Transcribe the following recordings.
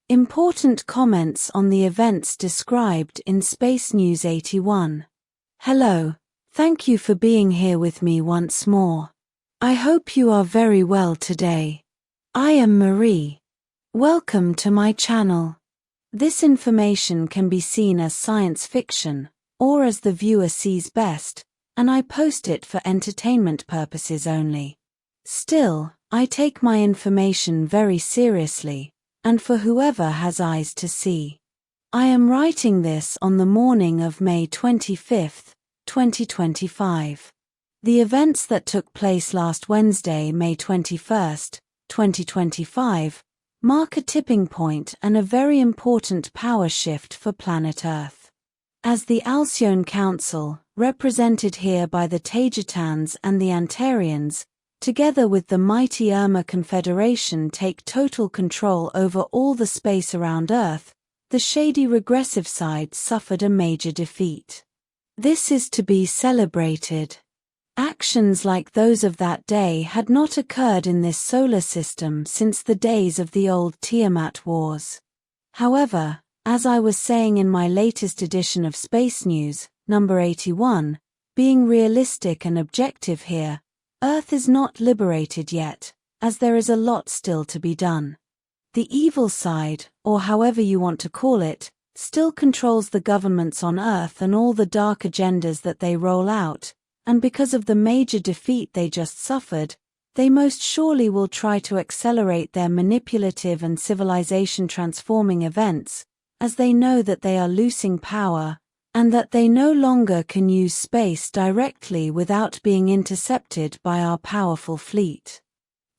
Important comments on the events described in Space News 81. Hello, thank you for being here with me once more. I hope you are very well today. I am Marie. Welcome to my channel. This information can be seen as science fiction, or as the viewer sees best, and I post it for entertainment purposes only. Still, I take my information very seriously, and for whoever has eyes to see. I am writing this on the morning of May 25, 2025. The events that took place last Wednesday, May 21, 2025, mark a tipping point and a very important power shift for planet Earth. As the Alcyone Council, represented here by the Taygetans and the Antarians, together with the mighty Urmah Confederation, take total control over all the space around Earth, the shady regressive side suffered a major defeat. This is to be celebrated. Actions like those of that day had not occurred in this solar system since the days of the old Tiamat Wars. However, as I was saying in my latest edition of Space News, number 81, being realistic and objective here, Earth is not liberated yet, as there is a lot still to be done. The evil side, or however you want to call it, still controls the governments on Earth and all the dark agendas that they roll out, and because of the major defeat they just suffered, they most surely will try to accelerate their manipulative and civilization-transforming events, as they know that they are losing power, and that they no longer can use space directly without being intercepted by our powerful fleet.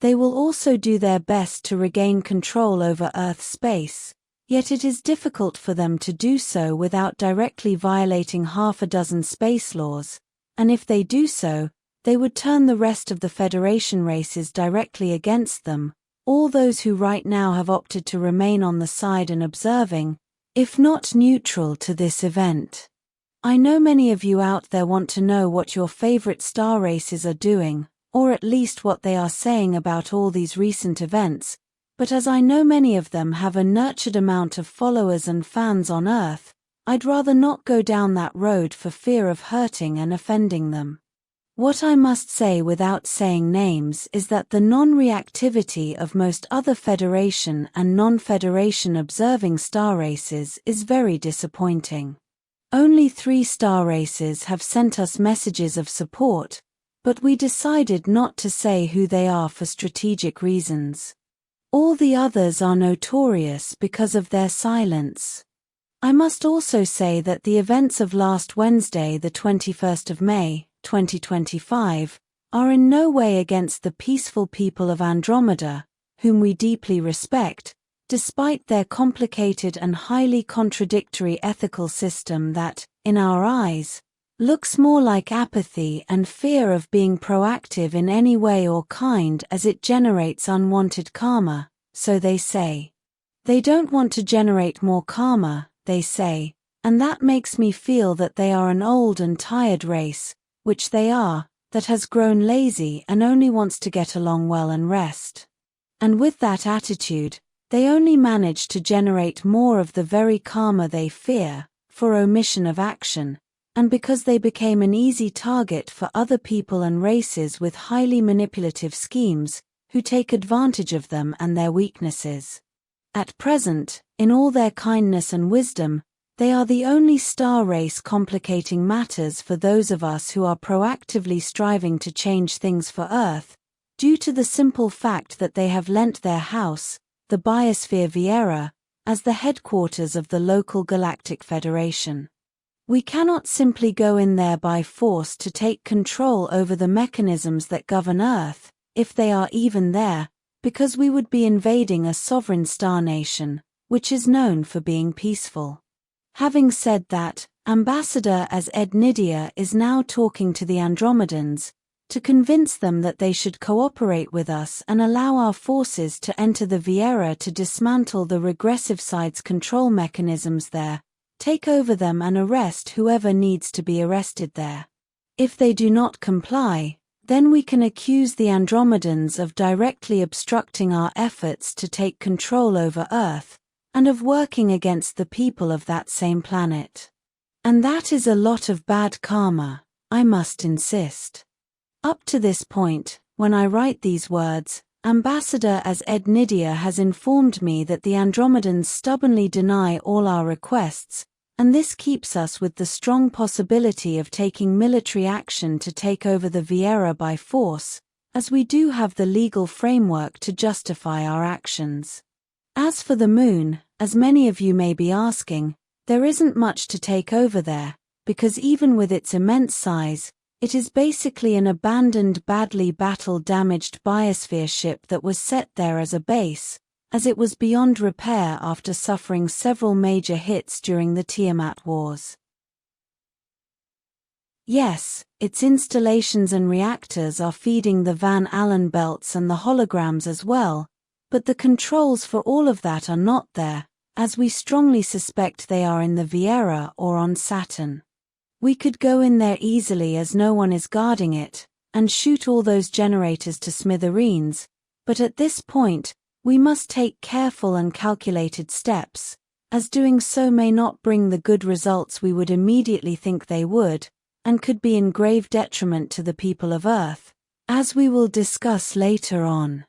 They will also do their best to regain control over Earth's space, yet it is difficult for them to do so without directly violating half a dozen space laws, and if they do so, they would turn the rest of the Federation races directly against them, all those who right now have opted to remain on the side and observing, if not neutral to this event. I know many of you out there want to know what your favorite star races are doing, or at least what they are saying about all these recent events, but as I know many of them have a nurtured amount of followers and fans on Earth, I'd rather not go down that road for fear of hurting and offending them. What I must say without saying names is that the non-reactivity of most other Federation and non-Federation observing star races is very disappointing. Only 3 star races have sent us messages of support, but we decided not to say who they are for strategic reasons. All the others are notorious because of their silence. I must also say that the events of last Wednesday, the 21st of May, 2025, are in no way against the peaceful people of Andromeda, whom we deeply respect, despite their complicated and highly contradictory ethical system that, in our eyes, looks more like apathy and fear of being proactive in any way or kind as it generates unwanted karma, so they say. They don't want to generate more karma, they say, and that makes me feel that they are an old and tired race, which they are, that has grown lazy and only wants to get along well and rest. And with that attitude, they only manage to generate more of the very karma they fear, for omission of action, and because they became an easy target for other people and races with highly manipulative schemes, who take advantage of them and their weaknesses. At present, in all their kindness and wisdom, they are the only star race complicating matters for those of us who are proactively striving to change things for Earth, due to the simple fact that they have lent their house, the Biosphere Vieira, as the headquarters of the local Galactic Federation. We cannot simply go in there by force to take control over the mechanisms that govern Earth, if they are even there, because we would be invading a sovereign star nation, which is known for being peaceful. Having said that, Ambassador as Ed Nidia is now talking to the Andromedans, to convince them that they should cooperate with us and allow our forces to enter the Vieira to dismantle the regressive side's control mechanisms there, take over them and arrest whoever needs to be arrested there. If they do not comply, then we can accuse the Andromedans of directly obstructing our efforts to take control over Earth, and of working against the people of that same planet. And that is a lot of bad karma, I must insist. Up to this point, when I write these words, Ambassador Ed Nidia has informed me that the Andromedans stubbornly deny all our requests, and this keeps us with the strong possibility of taking military action to take over the Viera by force, as we do have the legal framework to justify our actions. As for the moon, as many of you may be asking, there isn't much to take over there, because even with its immense size, it is basically an abandoned, badly battle-damaged biosphere ship that was set there as a base, as it was beyond repair after suffering several major hits during the Tiamat Wars. Yes, its installations and reactors are feeding the Van Allen belts and the holograms as well, but the controls for all of that are not there, as we strongly suspect they are in the Viera or on Saturn. We could go in there easily as no one is guarding it, and shoot all those generators to smithereens, but at this point, we must take careful and calculated steps, as doing so may not bring the good results we would immediately think they would, and could be in grave detriment to the people of Earth, as we will discuss later on.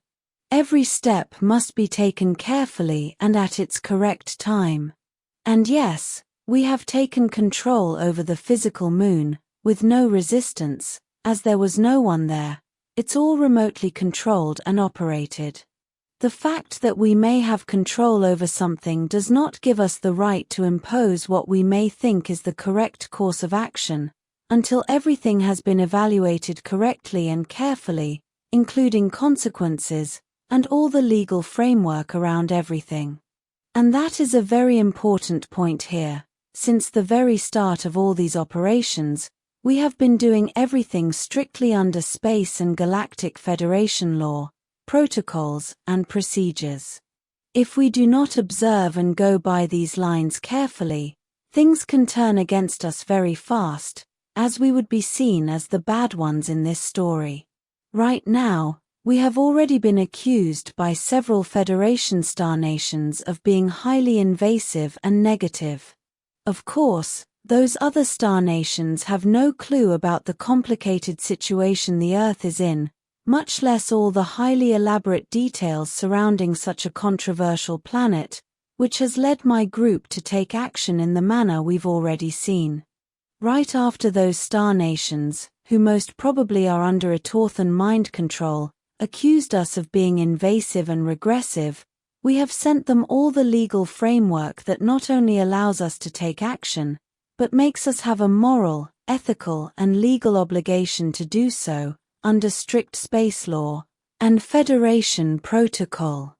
Every step must be taken carefully and at its correct time. And yes, we have taken control over the physical moon, with no resistance, as there was no one there. It's all remotely controlled and operated. The fact that we may have control over something does not give us the right to impose what we may think is the correct course of action, until everything has been evaluated correctly and carefully, including consequences, and all the legal framework around everything. And that is a very important point here. Since the very start of all these operations, we have been doing everything strictly under Space and Galactic Federation law, protocols, and procedures. If we do not observe and go by these lines carefully, things can turn against us very fast, as we would be seen as the bad ones in this story. Right now, we have already been accused by several Federation star nations of being highly invasive and negative. Of course, those other star nations have no clue about the complicated situation the Earth is in, much less all the highly elaborate details surrounding such a controversial planet, which has led my group to take action in the manner we've already seen. Right after those star nations, who most probably are under Etorthan mind control, accused us of being invasive and regressive, we have sent them all the legal framework that not only allows us to take action, but makes us have a moral, ethical, and legal obligation to do so, under strict space law and Federation protocol.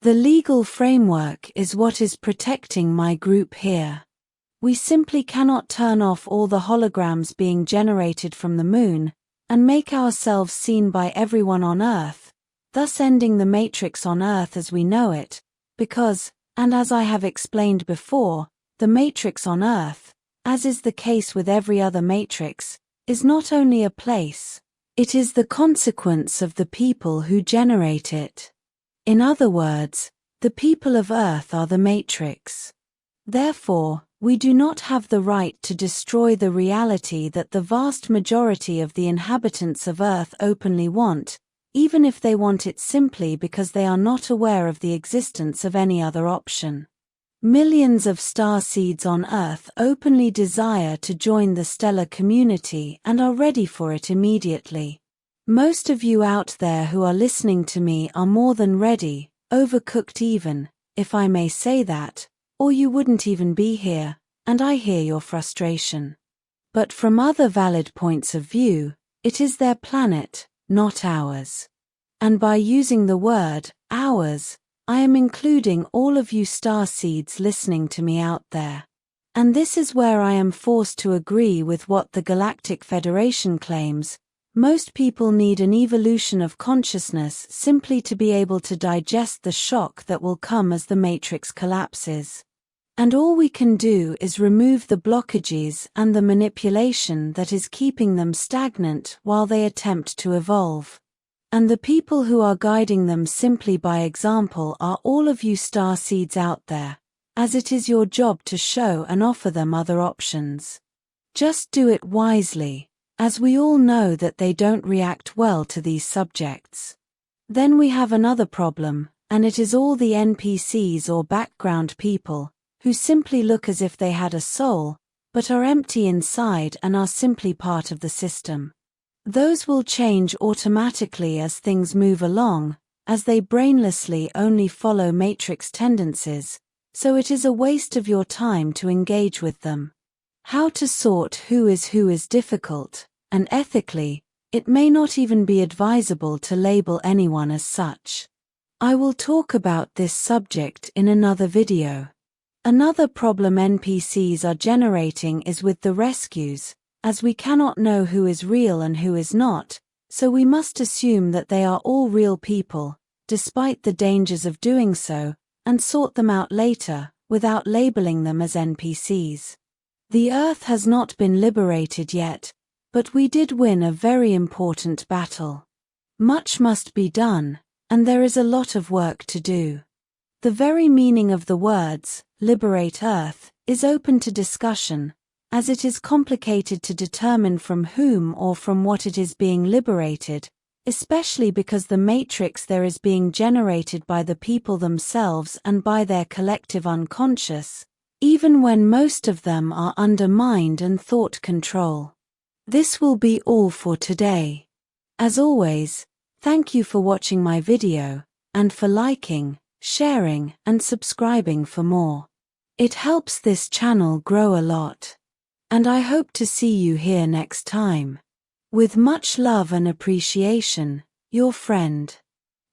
The legal framework is what is protecting my group here. We simply cannot turn off all the holograms being generated from the moon, and make ourselves seen by everyone on Earth, thus ending the Matrix on Earth as we know it, because, and as I have explained before, the Matrix on Earth, as is the case with every other Matrix, is not only a place, it is the consequence of the people who generate it. In other words, the people of Earth are the Matrix. Therefore, we do not have the right to destroy the reality that the vast majority of the inhabitants of Earth openly want, even if they want it simply because they are not aware of the existence of any other option. Millions of starseeds on Earth openly desire to join the stellar community and are ready for it immediately. Most of you out there who are listening to me are more than ready, overcooked even, if I may say that, or you wouldn't even be here, and I hear your frustration. But from other valid points of view, it is their planet, not ours. And by using the word, ours, I am including all of you starseeds listening to me out there. And this is where I am forced to agree with what the Galactic Federation claims. Most people need an evolution of consciousness simply to be able to digest the shock that will come as the Matrix collapses. And all we can do is remove the blockages and the manipulation that is keeping them stagnant while they attempt to evolve. And the people who are guiding them simply by example are all of you starseeds out there, as it is your job to show and offer them other options. Just do it wisely, as we all know that they don't react well to these subjects. Then we have another problem, and it is all the NPCs or background people, who simply look as if they had a soul, but are empty inside and are simply part of the system. Those will change automatically as things move along, as they brainlessly only follow matrix tendencies, so it is a waste of your time to engage with them. How to sort who is difficult, and ethically, it may not even be advisable to label anyone as such. I will talk about this subject in another video. Another problem NPCs are generating is with the rescues, as we cannot know who is real and who is not, so we must assume that they are all real people, despite the dangers of doing so, and sort them out later, without labeling them as NPCs. The Earth has not been liberated yet, but we did win a very important battle. Much must be done, and there is a lot of work to do. The very meaning of the words, liberate Earth, is open to discussion, as it is complicated to determine from whom or from what it is being liberated, especially because the matrix there is being generated by the people themselves and by their collective unconscious, even when most of them are under mind and thought control. This will be all for today. As always, thank you for watching my video, and for liking, sharing, and subscribing for more. It helps this channel grow a lot. And I hope to see you here next time. With much love and appreciation, your friend,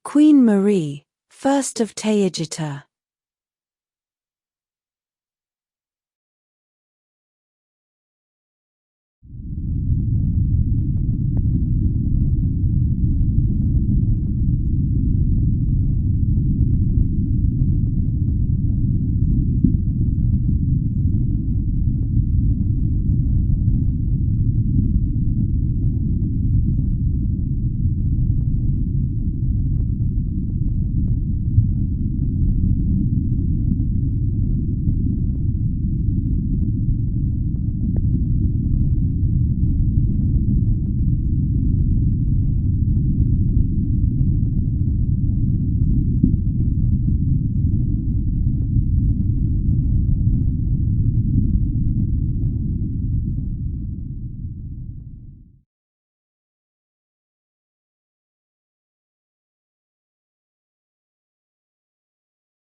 Queen Marie, 1st of Taygeta.